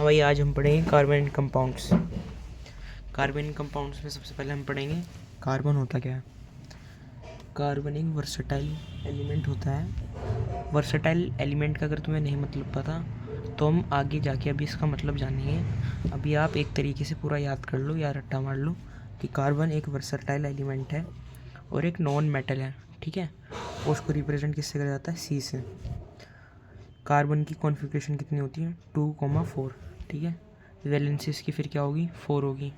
हाँ भाई, आज हम पढ़ेंगे carbon and compounds. Carbon and compounds में सबसे पहले हम पढ़ेंगे कार्बन होता क्या है। कार्बन एक वर्सटाइल एलिमेंट होता है। वर्सटाइल एलिमेंट का अगर तुम्हें नहीं मतलब पता तो हम आगे जाके अभी इसका मतलब जानेंगे। अभी आप एक तरीके से पूरा याद कर लो या रट्टा मार लो कि कार्बन एक वर्सटाइल एलिमेंट है और एक नॉन मेटल है, ठीक है। और उसको रिप्रेजेंट किससे करा जाता है? सी से। कार्बन की कॉन्फ़िगरेशन कितनी होती है? 2,4, ठीक है। वैलेंसी इसकी फिर क्या होगी? 4 होगी,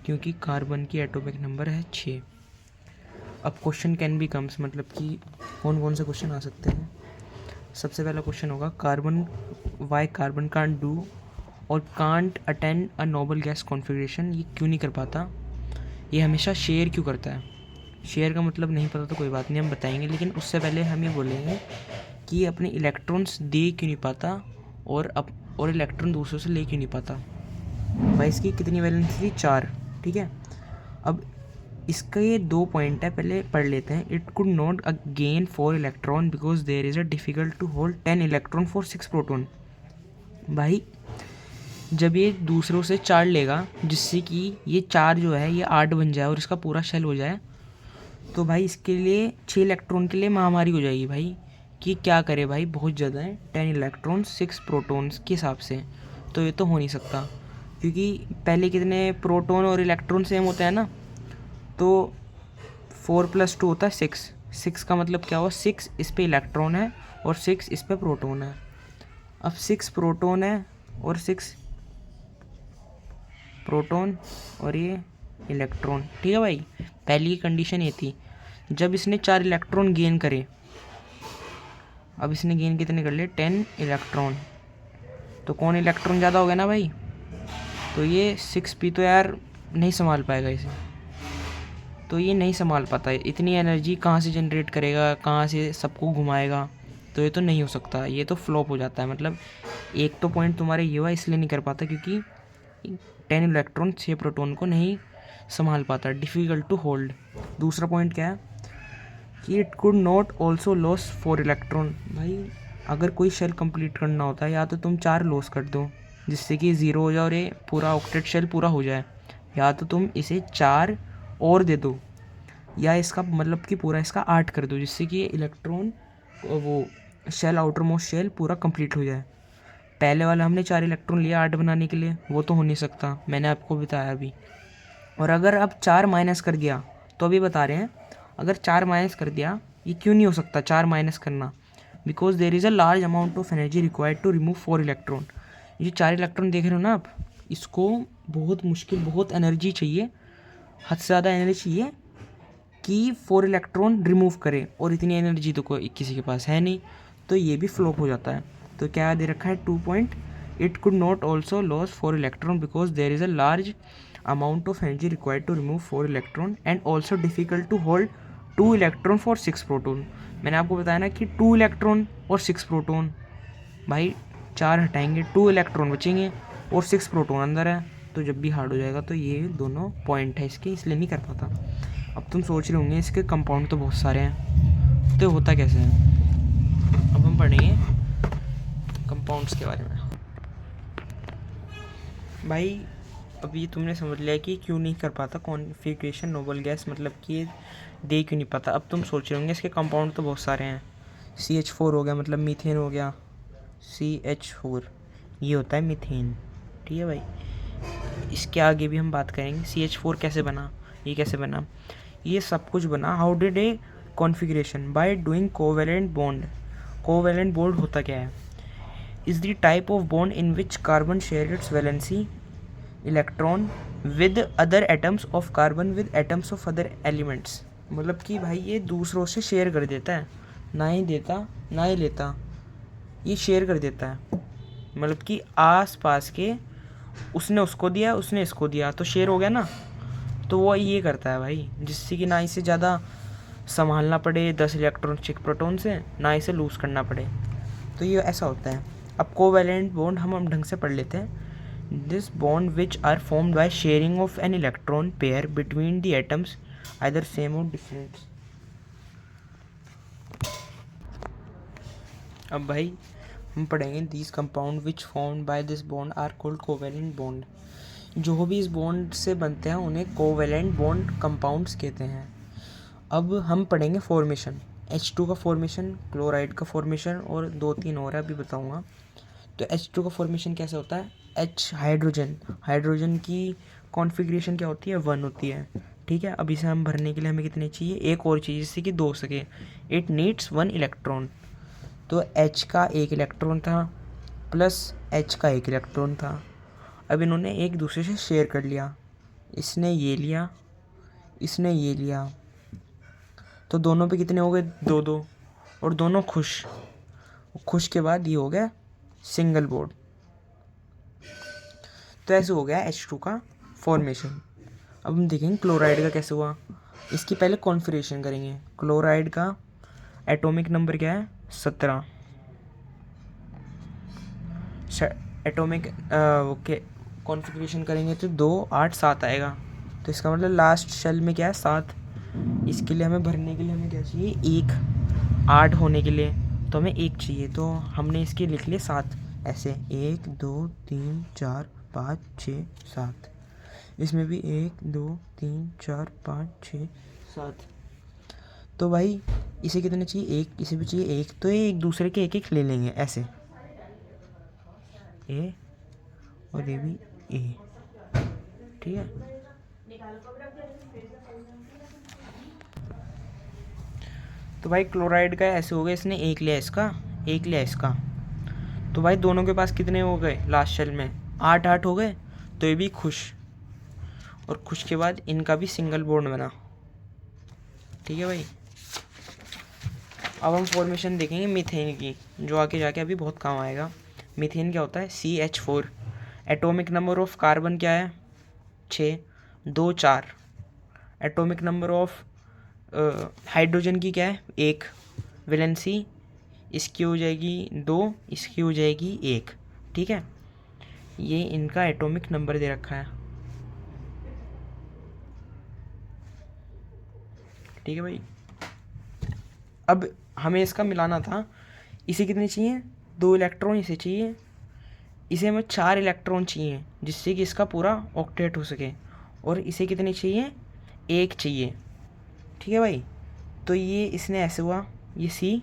क्योंकि कार्बन की एटॉमिक नंबर है 6। अब क्वेश्चन कैन बी कम्स, मतलब कि कौन कौन से क्वेश्चन आ सकते हैं। सबसे पहला क्वेश्चन होगा carbon, why carbon can't do और can't attend a noble gas configuration. ये क्यों नहीं कर पाता? ये हमेशा शेयर क्यों करता है? शेयर का मतलब नहीं पता तो कोई बात नहीं, हम बताएंगे, लेकिन उससे पहले हम ये बोलेंगे कि ये अपने इलेक्ट्रॉन्स दे क्यों नहीं पाता और इलेक्ट्रॉन दूसरों से ले क्यों नहीं पाता। भाई इसकी कितनी वैलेंसी थी? 4, ठीक है। अब इसका ये 2 पॉइंट है, पहले पढ़ लेते हैं। It could not gain 4 electron because there is a difficult to hold 10 electron for 6 proton. भाई जब ये दूसरों से 4 लेगा जिससे कि ये 4 जो है ये 8 बन जाए और इसका पूरा शेल हो जाए, तो भाई इसके लिए 6 इलेक्ट्रॉन के लिए महामारी हो जाएगी भाई, कि क्या करे भाई, बहुत ज़्यादा है। 10 इलेक्ट्रॉन 6 प्रोटॉन्स के हिसाब से तो ये तो हो नहीं सकता, क्योंकि पहले कितने प्रोटॉन और इलेक्ट्रॉन सेम होते हैं ना। तो 4 + 2 होता है 6। 6 का मतलब क्या हुआ? 6 इस पे इलेक्ट्रॉन है और 6 इस पे प्रोटॉन है। अब 6 प्रोटॉन है और 6 प्रोटॉन और ये इलेक्ट्रॉन, ठीक है भाई। पहली कंडीशन ये थी जब इसने 4 इलेक्ट्रॉन गेन करे। अब इसने गेन कितने कर लिए? 10 इलेक्ट्रॉन। तो कौन इलेक्ट्रॉन ज़्यादा हो गया ना भाई, तो ये 6p तो यार नहीं संभाल पाएगा इसे। तो ये नहीं संभाल पाता है, इतनी एनर्जी कहाँ से जनरेट करेगा, कहाँ से सबको घुमाएगा, तो ये तो नहीं हो सकता, ये तो फ्लॉप हो जाता है। मतलब एक तो पॉइंट तुम्हारे ये हुआ इसलिए नहीं कर पाता क्योंकि 10 इलेक्ट्रॉन 6 प्रोटॉन को नहीं संभाल पाता, डिफ़िकल्ट टू होल्ड। दूसरा पॉइंट क्या है कि it could not also loss 4 electron. भाई अगर कोई शेल कंप्लीट करना होता है या तो तुम 4 लॉस कर दो जिससे कि 0 हो जाए और ये पूरा ऑक्टेट शेल पूरा हो जाए, या तो तुम इसे 4 और दे दो, या इसका मतलब कि पूरा इसका 8 कर दो जिससे कि ये इलेक्ट्रॉन वो शेल, आउटर मोस्ट शेल पूरा कंप्लीट हो जाए। पहले वाला हमने 4 इलेक्ट्रॉन लिया 8 बनाने के लिए, वो तो हो नहीं सकता, मैंने आपको बताया अभी। और अगर अब 4 माइनस कर दिया तो अभी बता रहे हैं, अगर 4 माइनस कर दिया, ये क्यों नहीं हो सकता 4 माइनस करना? Because there is a large amount of energy required to remove 4 electron. ये 4 इलेक्ट्रॉन देख रहे हो ना आप, इसको बहुत मुश्किल, बहुत एनर्जी चाहिए, हद से ज़्यादा एनर्जी चाहिए कि 4 इलेक्ट्रॉन रिमूव करे, और इतनी एनर्जी तो कोई किसी के पास है नहीं, तो ये भी फ्लॉप हो जाता है। तो क्या दे रखा है? 2 point, it could not also loss 4 electron because there is a large amount of energy required to remove 4 electron and also difficult to hold 2 electron for 6 proton। मैंने आपको बताया ना कि 2 इलेक्ट्रॉन और 6 प्रोटॉन। भाई 4 हटाएंगे, 2 इलेक्ट्रॉन बचेंगे और 6 प्रोटॉन अंदर है, तो जब भी हार्ड हो जाएगा तो ये दोनों पॉइंट है इसके, इसलिए नहीं कर पाता। अब तुम सोच रहे होंगे इसके कंपाउंड तो बहुत सारे हैं, तो होता कैसे है। अब हम पढ़ेंगे कंपाउंड्स के बारे में। भाई अभी तुमने समझ लिया कि क्यों नहीं कर पाता कॉन्फ़िगरेशन नोबल गैस, मतलब कि दे क्यों नहीं पाता। अब तुम सोच रहे होंगे इसके कंपाउंड तो बहुत सारे हैं। CH4 हो गया, मतलब मीथेन हो गया, CH4 ये होता है मीथेन, ठीक है भाई। इसके आगे भी हम बात करेंगे CH4 कैसे बना, ये कैसे बना, ये सब कुछ बना। How did a configuration? By doing covalent bond. Covalent bond होता क्या है? Is the type of bond in which carbon share its valency electron with other atoms of carbon with atoms of other elements. मतलब कि भाई ये दूसरों से share कर देता है, ना ही देता ना ही लेता, ये शेयर कर देता है। मतलब कि आस पास के, उसने उसको दिया उसने इसको दिया तो शेयर हो गया ना, तो वो ये करता है भाई, जिससे कि ना इसे ज़्यादा संभालना पड़े 10 इलेक्ट्रॉन 6 प्रोटॉन से, ना इसे लूज़ करना पड़े, तो ये ऐसा होता है। अब कोवैलेंट बॉन्ड हम ढंग से पढ़ लेते हैं। This bond which are formed by sharing of an electron pair between the atoms either same or different। अब भाई हम पढ़ेंगे these compound which formed by this bond are called covalent bond. जो भी इस बॉन्ड से बनते हैं उन्हें कोवेलेंट बॉन्ड कंपाउंड्स कहते हैं। अब हम पढ़ेंगे फॉर्मेशन, H2 का फॉर्मेशन, क्लोराइड का फॉर्मेशन और 2-3 और है, अभी बताऊंगा। तो H2 का फॉर्मेशन कैसे होता है? H हाइड्रोजन की कॉन्फ़िगरेशन क्या होती है? 1 होती है, ठीक है। अब इसे हम भरने के लिए हमें कितने चाहिए? एक और चाहिए जिससे कि 2 हो सके। It needs 1 electron. तो H का 1 इलेक्ट्रॉन था प्लस H का 1 इलेक्ट्रॉन था। अब इन्होंने एक दूसरे से शेयर कर लिया, इसने ये लिया, इसने ये लिया, तो दोनों पे कितने हो गए? 2-2, और दोनों खुश के बाद ये हो गया सिंगल बॉन्ड। तो ऐसे हो गया H2 का फॉर्मेशन। अब हम देखेंगे क्लोराइड का कैसे हुआ। इसकी पहले कॉन्फ़िगरेशन करेंगे। क्लोराइड का एटॉमिक नंबर क्या है? 17। एटॉमिक ओके कॉन्फ़िगरेशन करेंगे तो 2, 8, 7 आएगा। तो इसका मतलब लास्ट शेल में क्या है? 7। इसके लिए हमें भरने के लिए हमें क्या चाहिए? 1। 8 होने के लिए तो हमें 1 चाहिए, तो हमने इसके लिख लिए 7 ऐसे, 1 2 3 4 5 6 7। इसमें भी 1 2 3 4 5 6 7। तो भाई इसे कितने चाहिए? 1, इसे भी चाहिए 1, तो ये एक दूसरे के एक ले लेंगे ऐसे, ए और ये भी ए, ठीक है। तो भाई क्लोराइड का ऐसे हो गया, इसने 1 लिया इसका, 1 लिया इसका, तो भाई दोनों के पास कितने हो गए लास्ट शेल में? 8-8 हो गए। तो ये भी खुश, और खुश के बाद इनका भी सिंगल बॉन्ड बना, ठीक है भाई। अब हम फॉर्मेशन देखेंगे मीथेन की, जो आके जाके अभी बहुत काम आएगा। मीथेन क्या होता है? CH4। Atomic number of carbon क्या है? 6, 2, 4। एटॉमिक नंबर ऑफ हाइड्रोजन की क्या है? 1। वैलेंसी इसकी हो जाएगी 2, इसकी हो जाएगी 1, ठीक है। ये इनका एटॉमिक नंबर दे रखा है, ठीक है भाई। अब हमें इसका मिलाना था। इसे कितने चाहिए? 2 इलेक्ट्रॉन इसे चाहिए, इसे हमें 4 इलेक्ट्रॉन चाहिए जिससे कि इसका पूरा ऑक्टेट हो सके, और इसे कितने चाहिए? 1 चाहिए, ठीक है भाई। तो ये इसने ऐसे हुआ, ये C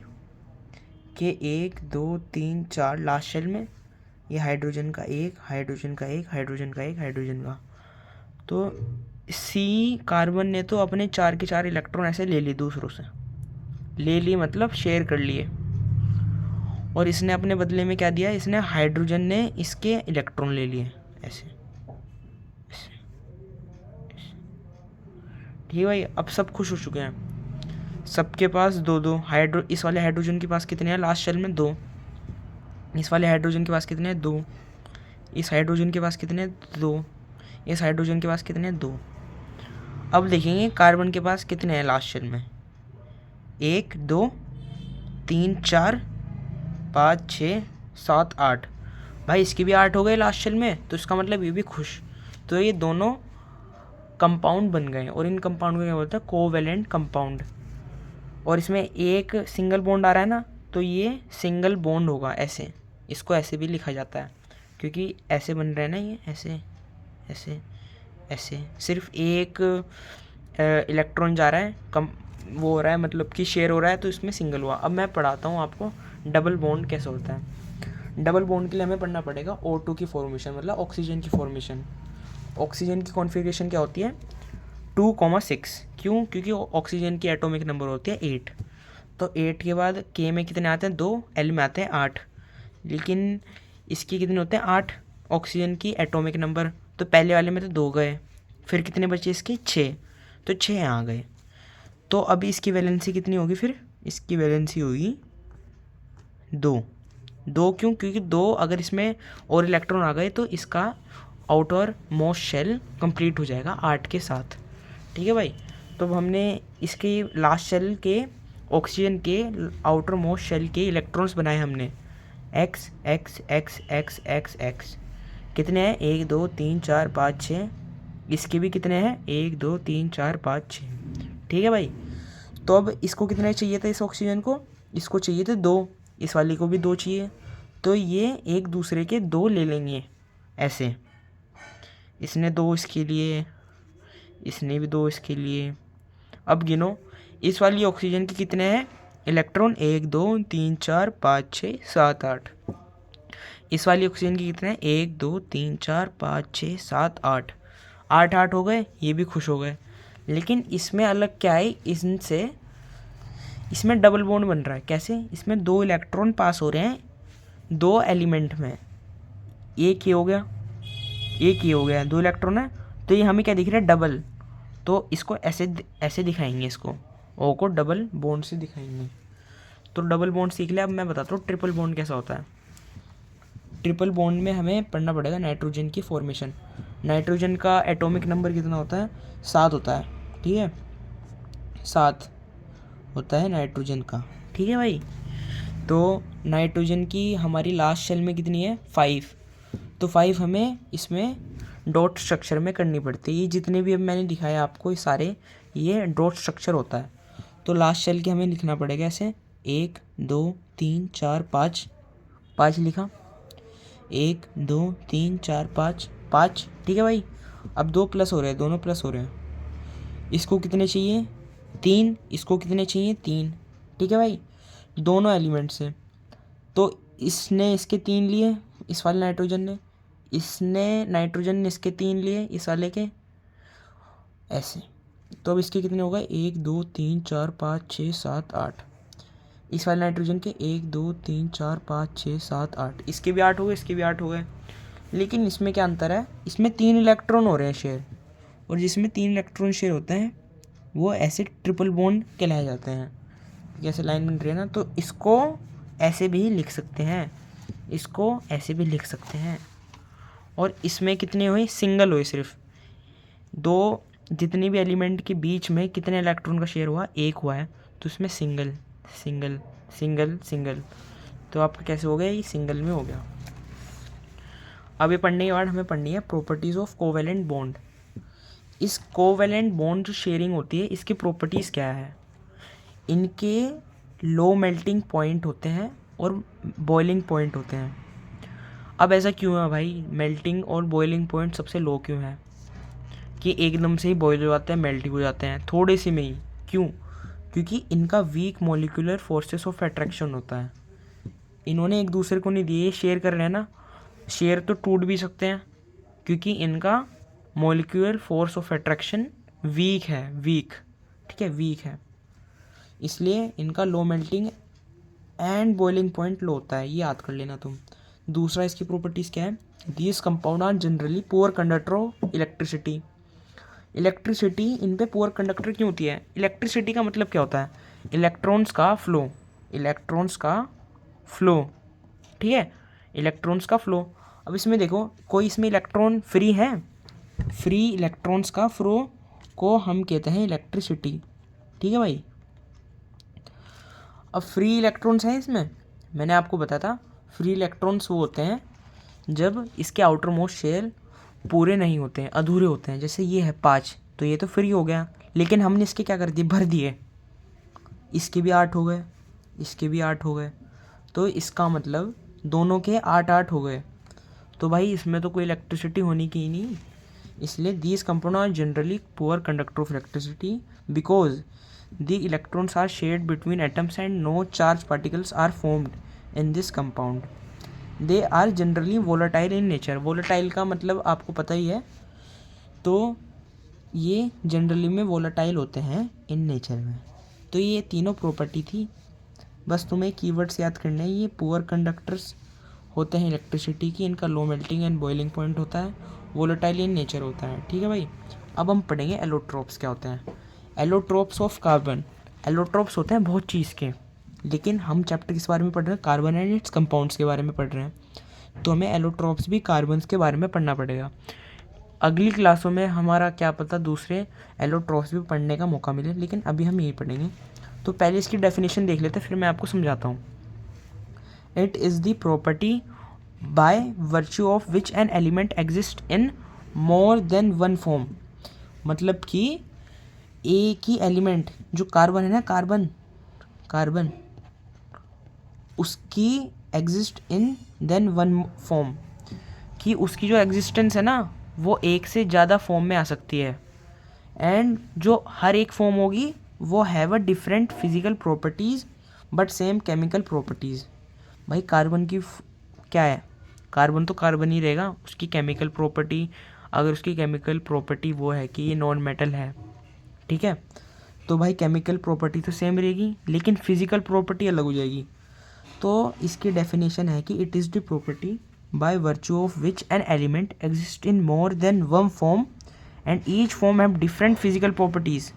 के 1 2 3 4 लास्ट शेल में, ये हाइड्रोजन का 1, हाइड्रोजन का 1, हाइड्रोजन का 1, हाइड्रोजन का। तो C कार्बन ने तो अपने 4 के 4 इलेक्ट्रॉन ऐसे ले लिए, दूसरों से ले लिए, मतलब शेयर कर लिए, और इसने अपने बदले में क्या दिया? इसने हाइड्रोजन ने इसके इलेक्ट्रॉन ले लिए ऐसे, ठीक है भाई। अब सब खुश हो चुके हैं, सबके पास 2-2 इस वाले हाइड्रोजन के पास कितने हैं लास्ट शेल में? 2। इस वाले हाइड्रोजन के पास कितने हैं? 2। इस हाइड्रोजन के पास कितने हैं? 2। इस हाइड्रोजन के पास कितने हैं? 2। अब देखेंगे कार्बन के पास कितने हैं लास्ट शेल में? 1 2 3 4 5 6 7 8। भाई इसके भी 8 हो गए लास्ट शेल में, तो इसका मतलब ये भी खुश। तो ये दोनों कंपाउंड बन गए, और इन कंपाउंड को क्या बोलते हैं? Covalent compound. और इसमें एक सिंगल बॉन्ड आ रहा है ना, तो ये सिंगल बॉन्ड होगा ऐसे, इसको ऐसे भी लिखा जाता है, क्योंकि ऐसे बन रहे हैं ना, ये ऐसे ऐसे ऐसे, सिर्फ एक इलेक्ट्रॉन जा रहा है, कम वो हो रहा है, मतलब कि शेयर हो रहा है, तो इसमें सिंगल हुआ। अब मैं पढ़ाता हूँ आपको डबल बॉन्ड कैसे होता है। डबल बॉन्ड के लिए हमें पढ़ना पड़ेगा O2 की फॉर्मेशन, मतलब ऑक्सीजन की फॉर्मेशन। ऑक्सीजन की कॉन्फ़िगरेशन क्या होती है? 2,6। क्यों? क्योंकि ऑक्सीजन की एटॉमिक नंबर होती है 8। तो 8 के बाद K में कितने आते हैं? 2, L में आते हैं 8, लेकिन इसके कितने होते हैं? 8 ऑक्सीजन की एटॉमिक नंबर। तो पहले वाले में तो 2 गए, फिर कितने बचे इसके? 6, तो 6 आ गए। तो अभी इसकी वैलेंसी कितनी होगी? फिर इसकी वैलेंसी होगी 2। क्यों? क्योंकि 2 अगर इसमें और इलेक्ट्रॉन आ गए तो इसका आउटर मोस्ट शेल कंप्लीट हो जाएगा 8 के साथ, ठीक है भाई। तो हमने इसके लास्ट शेल के ऑक्सीजन के आउटर मोस्ट शेल के इलेक्ट्रॉन्स बनाए हमने, x x x x x x। कितने हैं? 1 2 3 4 5 6। इसके भी कितने हैं? 1 2 3 4 5 6, ठीक है भाई। तो अब इसको कितने चाहिए था? इस ऑक्सीजन को, इसको चाहिए थे 2, इस वाली को भी 2 चाहिए, तो ये एक दूसरे के 2 ले लेंगे ऐसे, इसने 2 इसके लिए, इसने भी 2 इसके लिए। अब गिनो, इस वाली ऑक्सीजन के कितने हैं इलेक्ट्रॉन, 1 2 3 4 5 6 7 8। इस वाली ऑक्सीजन के कितने हैं 1 2 3 4 5 6 7 8, 8 8 हो गए, ये भी खुश हो गए। लेकिन इसमें अलग क्या है इनसे, इसमें डबल बॉन्ड बन रहा है। कैसे, इसमें 2 इलेक्ट्रॉन पास हो रहे हैं 2 एलिमेंट में, एक ये हो गया, एक ये हो गया, 2 इलेक्ट्रॉन है, तो ये हमें क्या दिख रहा है डबल। तो इसको ऐसे ऐसे दिखाएंगे, इसको ओ को डबल बॉन्ड से दिखाएंगे। तो डबल बॉन्ड सीख लिया। अब मैं बताता हूँ ट्रिपल बॉन्ड कैसा होता है। ट्रिपल बॉन्ड में हमें पढ़ना पड़ेगा नाइट्रोजन की फॉर्मेशन। नाइट्रोजन का एटॉमिक नंबर कितना होता है, 7 होता है, ठीक है, 7 होता है नाइट्रोजन का, ठीक है भाई। तो नाइट्रोजन की हमारी लास्ट शेल में कितनी है 5, तो 5 हमें इसमें डॉट स्ट्रक्चर में करनी पड़ती है। ये जितने भी अब मैंने दिखाया आपको, ये सारे ये डॉट स्ट्रक्चर होता है। तो लास्ट शेल के हमें लिखना पड़ेगा ऐसे 1 2 3 4 5, 5 लिखा, 1 2 3 4 5 5, ठीक है भाई। अब 2 प्लस हो रहे हैं, दोनों प्लस हो रहे हैं। इसको कितने चाहिए 3, इसको कितने चाहिए 3, ठीक है भाई, दोनों एलिमेंट से। तो इसने इसके 3 लिए, इस वाले नाइट्रोजन ने इसके 3 लिए, इस वाले के ऐसे। तो अब इसके कितने हो गए 1 2 3 4 5 6 7 8, इस वाले नाइट्रोजन के 1 2 3 4 5 6 7 8, इसके भी 8 हो गए, इसके भी 8 हो गए। लेकिन इसमें क्या अंतर है, इसमें 3 इलेक्ट्रॉन हो रहे हैं शेयर, और जिसमें 3 इलेक्ट्रॉन शेयर होते हैं वो ऐसे ट्रिपल बॉन्ड कहलाए जाते हैं। जैसे लाइन बन रही है ना, तो इसको ऐसे भी लिख सकते हैं, इसको ऐसे भी लिख सकते हैं। और इसमें कितने हुए, सिंगल हुए, सिर्फ 2, जितने भी एलिमेंट के बीच में कितने इलेक्ट्रॉन का शेयर हुआ, 1 हुआ है, तो इसमें सिंगल सिंगल सिंगल सिंगल, तो आपका कैसे हो गया, ये सिंगल में हो गया। अब ये पढ़ने के बाद हमें पढ़नी है प्रॉपर्टीज़ ऑफ कोवेलेंट बॉन्ड। इस कोवेलेंट बॉन्ड जो शेयरिंग होती है, इसकी प्रॉपर्टीज़ क्या है, इनके लो मेल्टिंग पॉइंट होते हैं और बॉइलिंग पॉइंट होते हैं। अब ऐसा क्यों है भाई, मेल्टिंग और बॉइलिंग पॉइंट सबसे लो क्यों है, कि एकदम से ही बॉयल हो जाते हैं, मेल्ट हो जाते हैं थोड़े से में ही, क्यों, क्योंकि इनका weak molecular forces of attraction होता है। इन्होंने एक दूसरे को नहीं दिए, ये शेयर कर रहे हैं ना, शेयर तो टूट भी सकते हैं क्योंकि इनका molecular force of attraction weak है, वीक, ठीक है, वीक है, इसलिए इनका low melting and boiling point low होता है, ये याद कर लेना तुम। दूसरा इसकी प्रॉपर्टीज़ क्या है, these compound are generally poor conductor of electricity. Electricity इन पे पुअर कंडक्टर क्यों होती है, इलेक्ट्रिसिटी का मतलब क्या होता है, इलेक्ट्रॉन्स का फ्लो, इलेक्ट्रॉन्स का फ्लो, ठीक है, इलेक्ट्रॉन्स का फ्लो। अब इसमें देखो, कोई इसमें इलेक्ट्रॉन फ्री है, फ्री इलेक्ट्रॉन्स का फ्लो को हम कहते हैं इलेक्ट्रिसिटी, ठीक है भाई। अब फ्री इलेक्ट्रॉन्स हैं इसमें, मैंने आपको बताया था फ्री इलेक्ट्रॉन्स वो होते हैं जब इसके आउटर मोस्ट शेल पूरे नहीं होते हैं, अधूरे होते हैं। जैसे ये है 5, तो ये तो फ्री हो गया, लेकिन हमने इसके क्या कर दिए, भर दिए, इसके भी 8 हो गए, इसके भी 8 हो गए, तो इसका मतलब दोनों के 8 8 हो गए। तो भाई इसमें तो कोई इलेक्ट्रिसिटी होनी की नहीं, इसलिए these compound are generally poor conductor of electricity because the electrons are shared between atoms and no charge particles are formed in this compound. They are generally volatile in nature, volatile का मतलब आपको पता ही है, तो ये generally में volatile होते हैं इन नेचर में। तो ये तीनों प्रॉपर्टी थी, बस तुम्हें कीवर्ड्स याद करने हैं। ये पुअर कंडक्टर्स होते हैं इलेक्ट्रिसिटी की, इनका low melting and boiling point होता है, वोलाटाइल इन नेचर होता है, ठीक है भाई। अब हम पढ़ेंगे एलोट्रोप्स क्या होते हैं। एलोट्रोप्स ऑफ कार्बन, एलोट्रोप्स होते हैं बहुत चीज़ के, लेकिन हम चैप्टर किस बारे में पढ़ रहे हैं, कार्बन एंड इट्स कंपाउंड्स के बारे में पढ़ रहे हैं, तो हमें एलोट्रोप्स भी कार्बन्स के बारे में पढ़ना पड़ेगा। अगली क्लासों में हमारा क्या पता दूसरे एलोट्रोप्स भी पढ़ने का मौका मिले, लेकिन अभी हम यही पढ़ेंगे। तो पहले इसकी डेफिनेशन देख लेते हैं, फिर मैं आपको समझाता हूँ। It is the property by virtue of which an element exist in more than one form, मतलब कि एक ही एलिमेंट जो कार्बन है ना, कार्बन उसकी exist in then one form, कि उसकी जो एग्जिस्टेंस है ना वो एक से ज़्यादा फॉर्म में आ सकती है, एंड जो हर एक फॉर्म होगी वो have a different physical properties but same chemical properties. भाई कार्बन की क्या है, कार्बन तो कार्बन ही रहेगा, उसकी केमिकल प्रॉपर्टी, अगर उसकी केमिकल प्रॉपर्टी वो है कि ये नॉन मेटल है, ठीक है, तो भाई केमिकल प्रॉपर्टी तो सेम रहेगी लेकिन फिजिकल प्रॉपर्टी अलग हो जाएगी। तो इसकी डेफिनेशन है कि it is the property by virtue of which an element exist in more than one form and each form have different physical properties,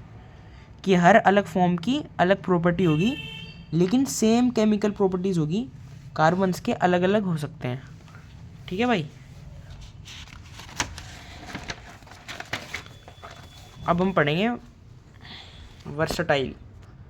कि हर अलग फॉर्म की अलग प्रॉपर्टी होगी लेकिन सेम केमिकल प्रॉपर्टीज़ होगी, कार्बन्स के अलग अलग हो सकते हैं। ठीक है भाई, अब हम पढ़ेंगे वर्सटाइल।